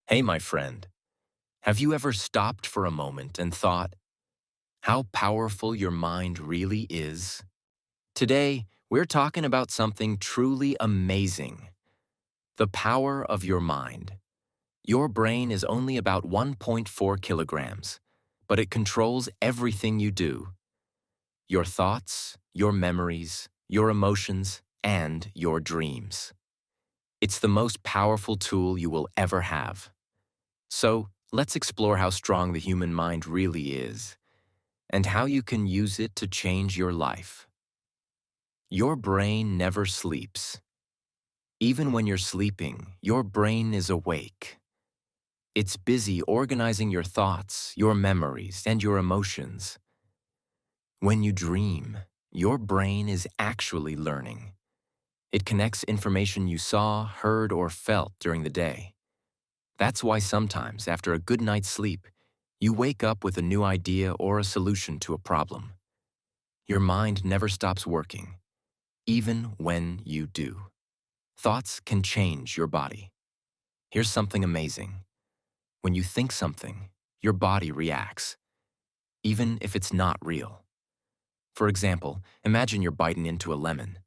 Hey, my friend, have you ever stopped for a moment and thought how powerful your mind really is? Today, we're talking about something truly amazing, the power of your mind. Your brain is only about 1.4 kilograms, but it controls everything you do: your thoughts, your memories, your emotions, and your dreams. It's the most powerful tool you will ever have. So, let's explore how strong the human mind really is and how you can use it to change your life. Your brain never sleeps. Even when you're sleeping, your brain is awake. It's busy organizing your thoughts, your memories, and your emotions. When you dream, your brain is actually learning. It connects information you saw, heard, or felt during the day. That's why sometimes, after a good night's sleep, you wake up with a new idea or a solution to a problem. Your mind never stops working, even when you do. Thoughts can change your body. Here's something amazing. When you think something, your body reacts, even if it's not real. For example, imagine you're biting into a lemon.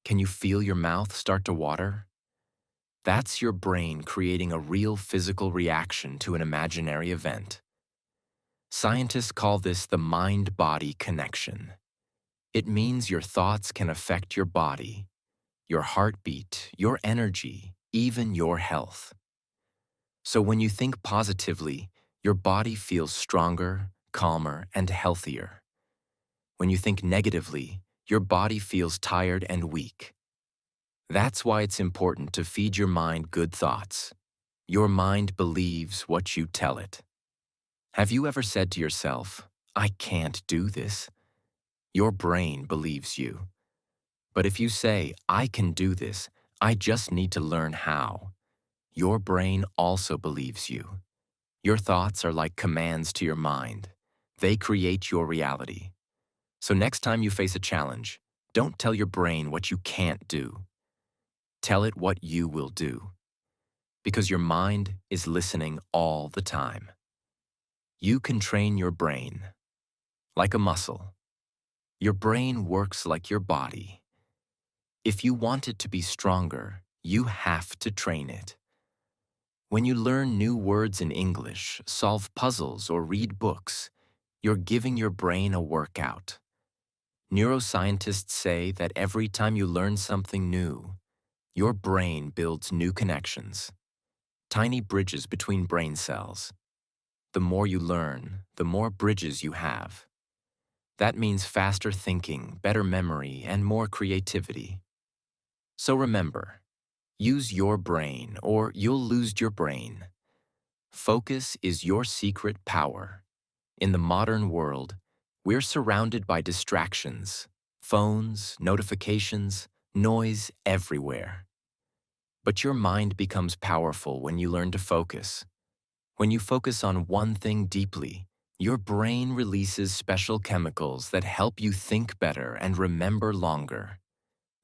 Can you feel your mouth start to water? That's your brain creating a real physical reaction to an imaginary event. Scientists call this the mind-body connection. It means your thoughts can affect your body, your heartbeat, your energy, even your health. So when you think positively, your body feels stronger, calmer, and healthier. When you think negatively, your body feels tired and weak. That's why it's important to feed your mind good thoughts. Your mind believes what you tell it. Have you ever said to yourself, "I can't do this"? Your brain believes you. But if you say, "I can do this, I just need to learn how," your brain also believes you. Your thoughts are like commands to your mind. They create your reality. So next time you face a challenge, don't tell your brain what you can't do. Tell it what you will do. Because your mind is listening all the time. You can train your brain like a muscle. Your brain works like your body. If you want it to be stronger, you have to train it. When you learn new words in English, solve puzzles, or read books, you're giving your brain a workout. Neuroscientists say that every time you learn something new, your brain builds new connections, tiny bridges between brain cells. The more you learn, the more bridges you have. That means faster thinking, better memory, and more creativity. So remember, use your brain or you'll lose your brain. Focus is your secret power. In the modern world, we're surrounded by distractions, phones, notifications, noise everywhere. But your mind becomes powerful when you learn to focus. When you focus on one thing deeply, your brain releases special chemicals that help you think better and remember longer.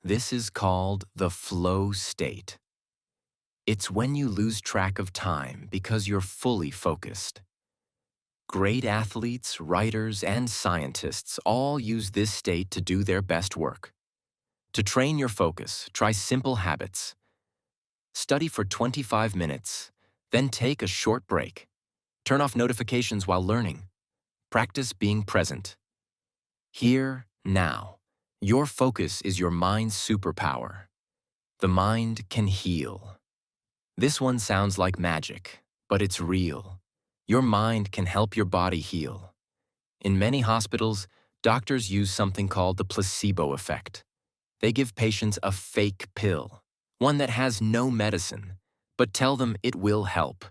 This is called the flow state. It's when you lose track of time because you're fully focused. Great athletes, writers, and scientists all use this state to do their best work. To train your focus, try simple habits. Study for 25 minutes, then take a short break. Turn off notifications while learning. Practice being present. Here, now. Your focus is your mind's superpower. The mind can heal. This one sounds like magic, but it's real. Your mind can help your body heal. In many hospitals, doctors use something called the placebo effect. They give patients a fake pill, one that has no medicine, but tell them it will help.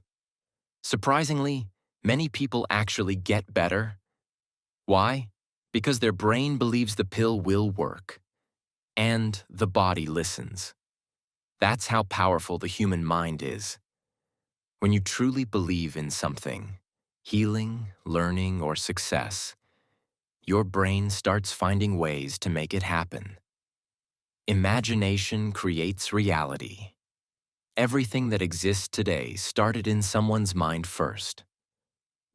Surprisingly, many people actually get better. Why? Because their brain believes the pill will work, and the body listens. That's how powerful the human mind is. When you truly believe in something, healing, learning, or success, your brain starts finding ways to make it happen. Imagination creates reality. Everything that exists today started in someone's mind first.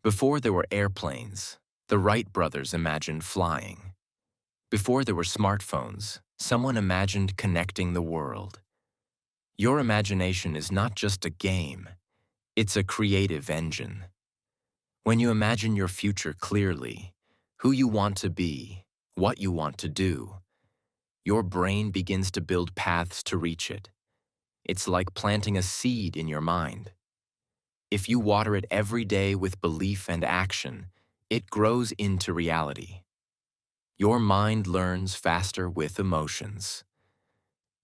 Before there were airplanes, the Wright brothers imagined flying. Before there were smartphones, someone imagined connecting the world. Your imagination is not just a game, it's a creative engine. When you imagine your future clearly, who you want to be, what you want to do, your brain begins to build paths to reach it. It's like planting a seed in your mind. If you water it every day with belief and action, it grows into reality. Your mind learns faster with emotions.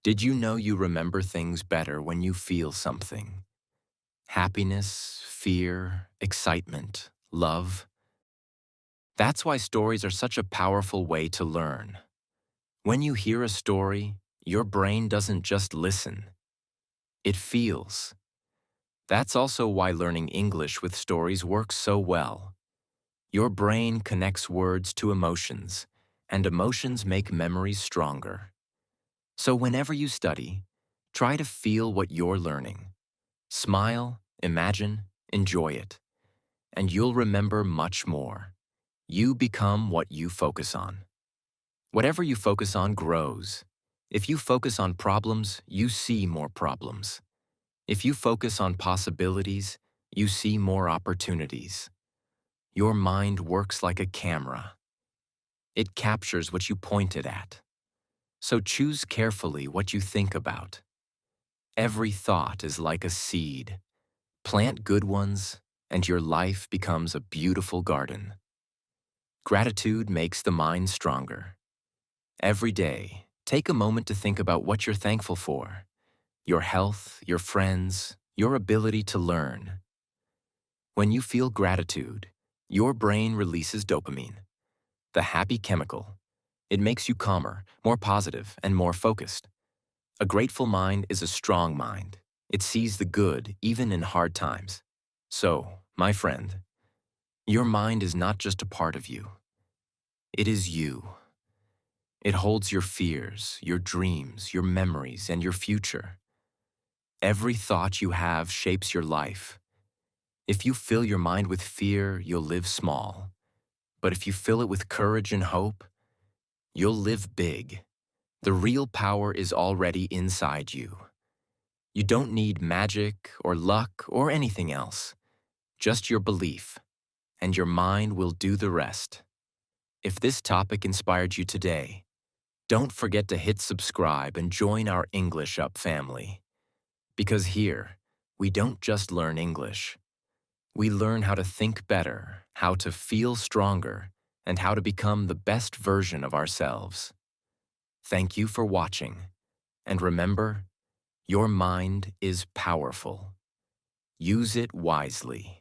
Did you know you remember things better when you feel something? Happiness, fear, excitement, love. That's why stories are such a powerful way to learn. When you hear a story, your brain doesn't just listen, it feels. That's also why learning English with stories works so well. Your brain connects words to emotions, and emotions make memories stronger. So whenever you study, try to feel what you're learning. Smile, imagine, enjoy it, and you'll remember much more. You become what you focus on. Whatever you focus on grows. If you focus on problems, you see more problems. If you focus on possibilities, you see more opportunities. Your mind works like a camera. It captures what you point it at. So choose carefully what you think about. Every thought is like a seed. Plant good ones, and your life becomes a beautiful garden. Gratitude makes the mind stronger. Every day, take a moment to think about what you're thankful for. Your health, your friends, your ability to learn. When you feel gratitude, your brain releases dopamine, the happy chemical. It makes you calmer, more positive, and more focused. A grateful mind is a strong mind. It sees the good even in hard times. So, my friend, your mind is not just a part of you. It is you. It holds your fears, your dreams, your memories, and your future. Every thought you have shapes your life. If you fill your mind with fear, you'll live small. But if you fill it with courage and hope, you'll live big. The real power is already inside you. You don't need magic or luck or anything else. Just your belief, and your mind will do the rest. If this topic inspired you today, don't forget to hit subscribe and join our English Up family. Because here, we don't just learn English. We learn how to think better, how to feel stronger, and how to become the best version of ourselves. Thank you for watching. And remember, your mind is powerful. Use it wisely.